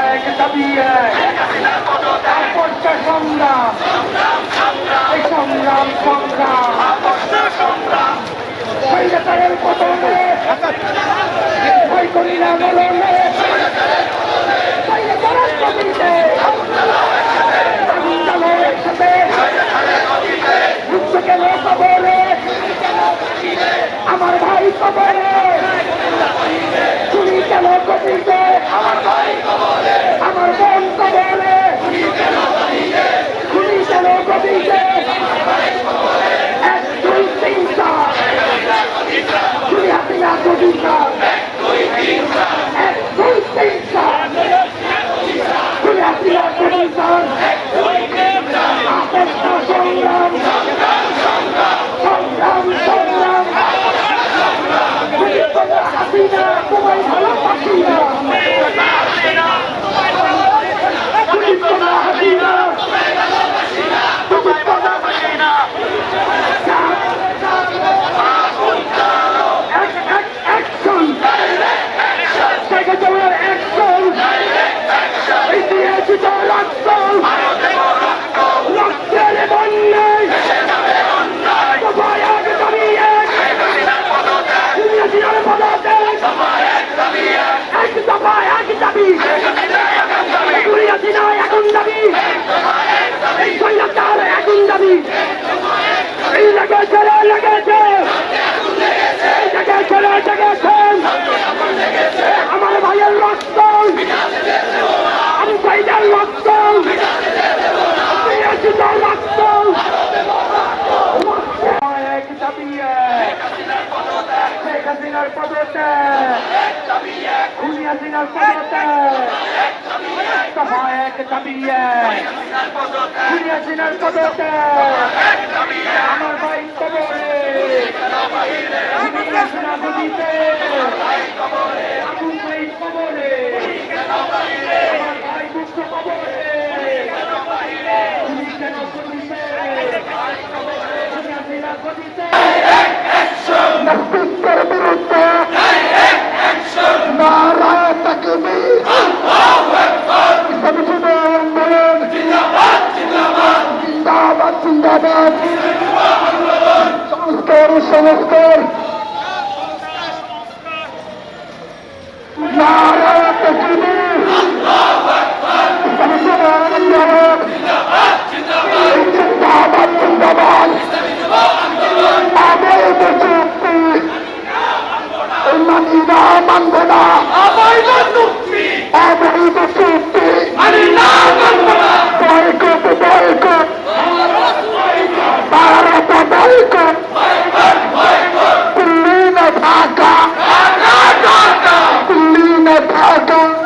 এক দাবি সংগ্রাম এই সংগ্রাম স্বৈরাচারের পতনে ভয় করি না বলনে স্বৈরাচারের গতিতে আগুন জ্বালো একসাথে যুদ্ধ কেন কবরে আমার ভাই কবরে চুরি কেন গতিতে আমার বোন কবরে চুরি কেন গতিতে 1 2 3 4 চুরি হাসিনা গতিতে 1 2 3 4 চুরি হাসিনা গতিতে আপেক্ষা সংগ্রাম হাসিনা তোমায় ভালোবাসি না আমার ভাইয়ের রক্ত আমি ভাইয়ের রক্ত রক্ত এক দাবি শেখ হাসিনার পদত্যাগ খুনি হাসিনার পদত্যাগ এক দাবি খুনি হাসিনার পদত্যাগ আমার ভাই কবরে খুনি হাসিনা নদীতে আগুন ভাই কবরে আমার ভাই মুক্ত কবরে খুনি কেন নদীতে খুনি হাসিনা নদীতে নাস্তিকদের বিরুদ্ধে নারা তাকবীর আন্দোলন জিন্দাবাদ জিন্দাবাদ সংস্কার নারা তাকবীর আন্দোলন জিন্দাবাদ অবৈধ চুক্তি মানি না মানব না অবৈধ চুক্তি বয়কট ভারত বয়কট দিল্লি না ঢাকা